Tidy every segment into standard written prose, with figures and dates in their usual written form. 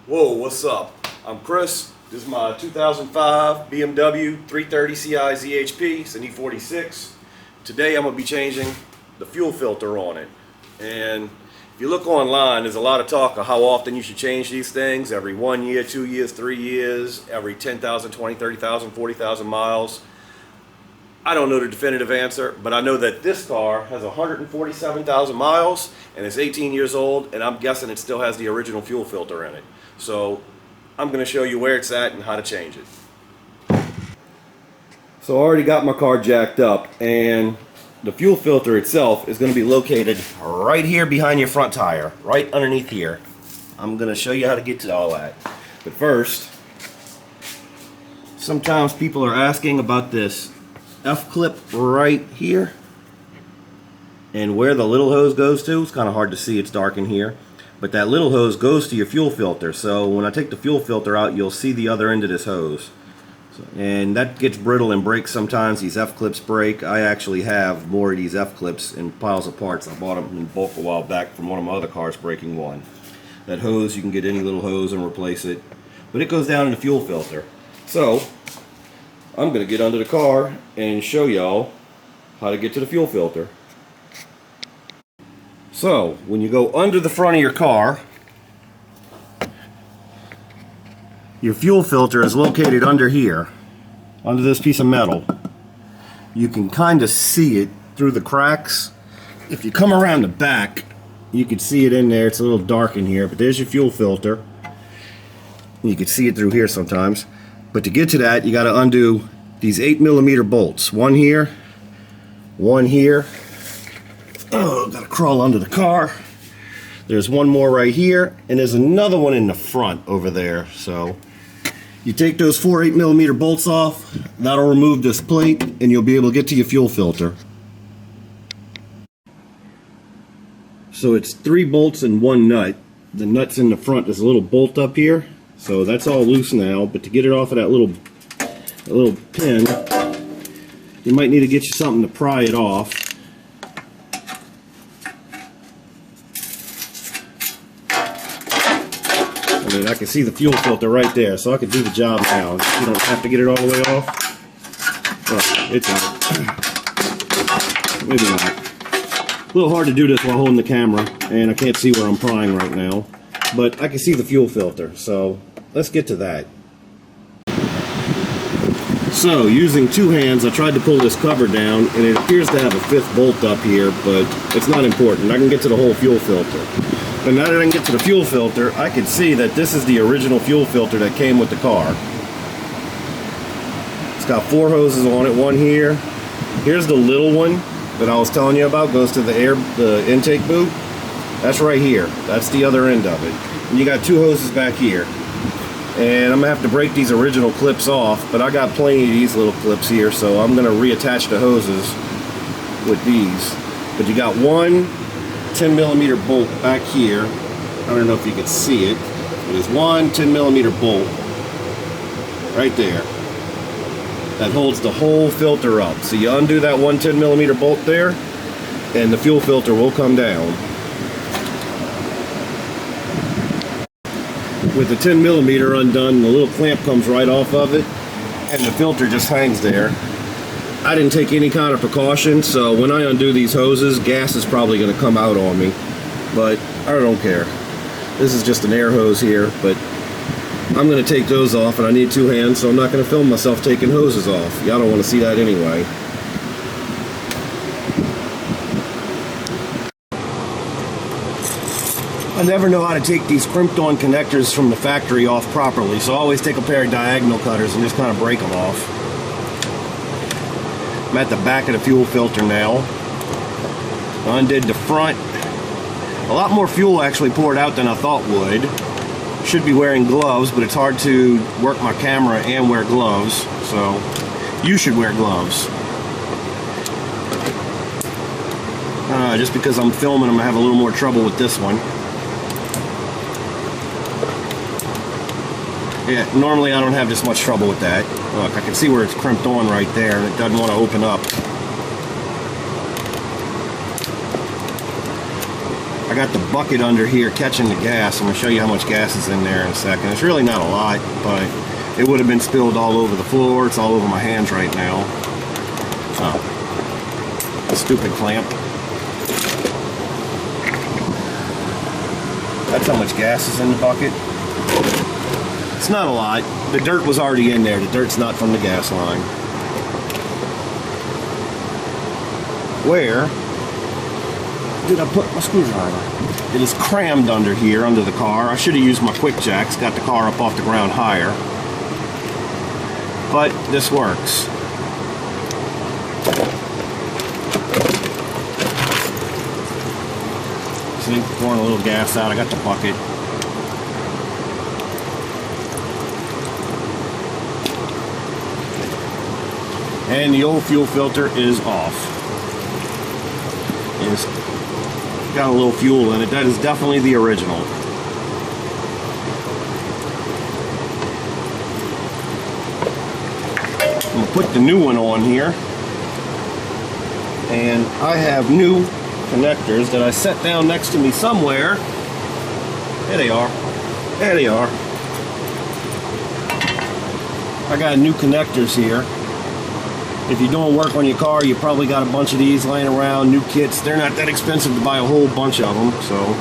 Whoa, what's up? I'm Chris. This is my 2005 BMW 330 Ci ZHP. It's an E46. Today I'm going to be changing the fuel filter on it. And if you look online, there's a lot of talk of how often you should change these things. Every 1 year, 2 years, 3 years, every 10,000, 20, 30,000, 40,000 miles. I don't know the definitive answer, but I know that this car has 147,000 miles and it's 18 years old, and I'm guessing it still has the original fuel filter in it. So I'm going to show you where it's at and how to change it. So I already got my car jacked up, and the fuel filter itself is going to be located right here behind your front tire, right underneath here. I'm going to show you how to get to all that. But first, sometimes people are asking about this F-clip right here and where the little hose goes to. It's kind of hard to see, it's dark in here, but that little hose goes to your fuel filter. So when I take the fuel filter out, you'll see the other end of this hose, and that gets brittle and breaks sometimes. These F-clips break. I actually have more of these F-clips in piles of parts. I bought them in bulk a while back from one of my other cars breaking one. That hose, you can get any little hose and replace it, but it goes down in the fuel filter. So I'm going to get under the car and show y'all how to get to the fuel filter. So when you go under the front of your car, your fuel filter is located under here, under this piece of metal. You can kind of see it through the cracks. If you come around the back, you can see it in there. It's a little dark in here, but there's your fuel filter. You can see it through here sometimes. But to get to that, you got to undo these 8mm bolts. One here, one here. Oh, got to crawl under the car. There's one more right here, and there's another one in the front over there. So you take those 4 8mm bolts off. That'll remove this plate, and you'll be able to get to your fuel filter. So it's 3 bolts and 1 nut. The nut's in the front. There's a little bolt up here. So that's all loose now, but to get it off of that little pin, you might need to get you something to pry it off. I mean, I can see the fuel filter right there, so I can do the job now. You don't have to get it all the way off. Oh, it's out. Maybe not. A little hard to do this while holding the camera, and I can't see where I'm prying right now. But I can see the fuel filter, so let's get to that. So, using 2 hands, I tried to pull this cover down, and it appears to have a 5th bolt up here, but it's not important. I can get to the whole fuel filter. And now that I can get to the fuel filter, I can see that this is the original fuel filter that came with the car. It's got 4 hoses on it, one here. Here's the little one that I was telling you about, goes to the intake boot. That's right here. That's the other end of it. And you got 2 hoses back here. And I'm going to have to break these original clips off, but I got plenty of these little clips here, so I'm going to reattach the hoses with these. But you got one 10mm bolt back here. I don't know if you can see it, but there's one 10mm bolt right there that holds the whole filter up. So you undo that one 10mm bolt there, and the fuel filter will come down. With the 10mm undone, the little clamp comes right off of it, and the filter just hangs there. I didn't take any kind of precaution, so when I undo these hoses, gas is probably going to come out on me, but I don't care. This is just an air hose here, but I'm going to take those off, and I need 2 hands, so I'm not going to film myself taking hoses off. Y'all don't want to see that anyway. I never know how to take these crimped on connectors from the factory off properly, so I always take a pair of diagonal cutters and just kind of break them off. I'm at the back of the fuel filter now. Undid the front. A lot more fuel actually poured out than I thought would. Should be wearing gloves, but it's hard to work my camera and wear gloves, so you should wear gloves. Just because I'm filming, I'm going to have a little more trouble with this one. Yeah, normally I don't have this much trouble with that. Look, I can see where it's crimped on right there, and it doesn't want to open up. I got the bucket under here catching the gas. I'm going to show you how much gas is in there in a second. It's really not a lot, but it would have been spilled all over the floor. It's all over my hands right now. Oh, stupid clamp. That's how much gas is in the bucket. It's not a lot. The dirt was already in there. The dirt's not from the gas line. Where did I put my screwdriver? It is crammed under here, under the car. I should have used my quick jacks, got the car up off the ground higher. But this works. See, pouring a little gas out. I got the bucket. And the old fuel filter is off. It's got a little fuel in it. That is definitely the original. I'm going to put the new one on here. And I have new connectors that I set down next to me somewhere. There they are. There they are. I got new connectors here. If you're doing work on your car, you probably got a bunch of these laying around, new kits. They're not that expensive to buy a whole bunch of them, so.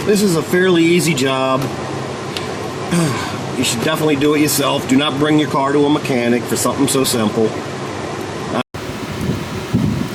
This is a fairly easy job. You should definitely do it yourself. Do not bring your car to a mechanic for something so simple.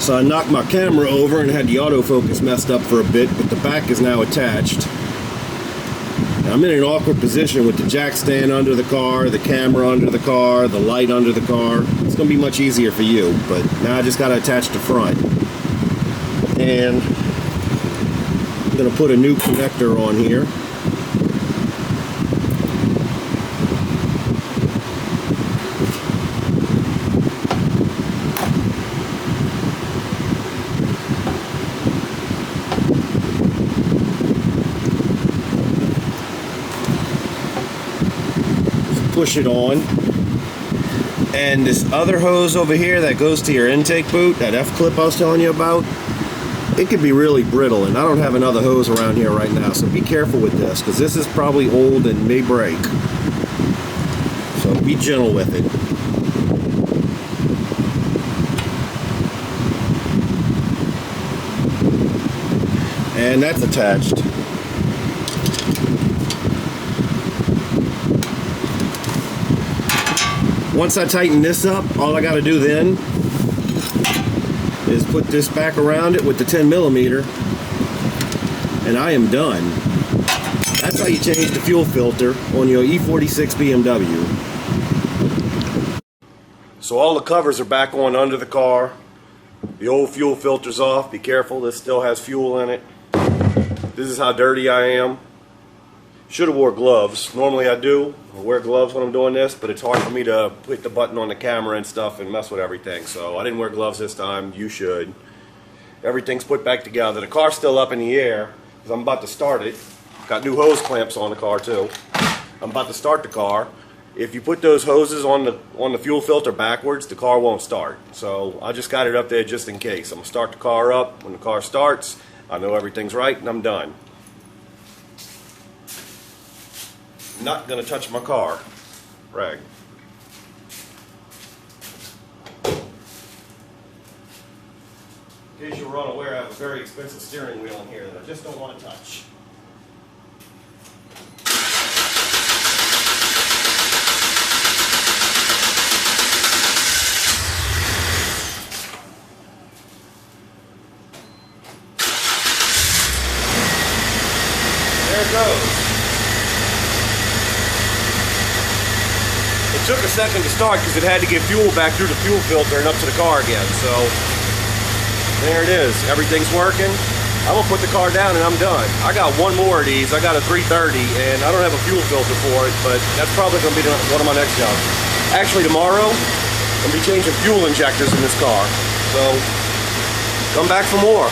So I knocked my camera over and had the autofocus messed up for a bit, but the back is now attached. Now I'm in an awkward position with the jack stand under the car, the camera under the car, the light under the car. It's going to be much easier for you, but now I just got to attach the front. And I'm going to put a new connector on here. Push it on. And this other hose over here that goes to your intake boot, that F-clip I was telling you about, it could be really brittle, and I don't have another hose around here right now, so be careful with this, because this is probably old and may break. So be gentle with it. And that's attached. Once I tighten this up, all I got to do then is put this back around it with the 10mm, and I am done. That's how you change the fuel filter on your E46 BMW. So all the covers are back on under the car. The old fuel filter's off. Be careful, this still has fuel in it. This is how dirty I am. Should have wore gloves. Normally I do. I wear gloves when I'm doing this, but it's hard for me to put the button on the camera and stuff and mess with everything. So I didn't wear gloves this time. You should. Everything's put back together. The car's still up in the air because I'm about to start it. Got new hose clamps on the car too. I'm about to start the car. If you put those hoses on the fuel filter backwards, the car won't start. So I just got it up there just in case. I'm gonna start the car up. When the car starts, I know everything's right and I'm done. Not gonna touch my car. Rag. In case you're unaware, I have a very expensive steering wheel in here that I just don't want to touch. There it goes. It took a second to start because it had to get fuel back through the fuel filter and up to the car again. So there it is. Everything's working. I'm gonna put the car down and I'm done. I got one more of these. I got a 330 and I don't have a fuel filter for it, but that's probably gonna be one of my next jobs. Actually tomorrow, I'm gonna be changing fuel injectors in this car. So come back for more.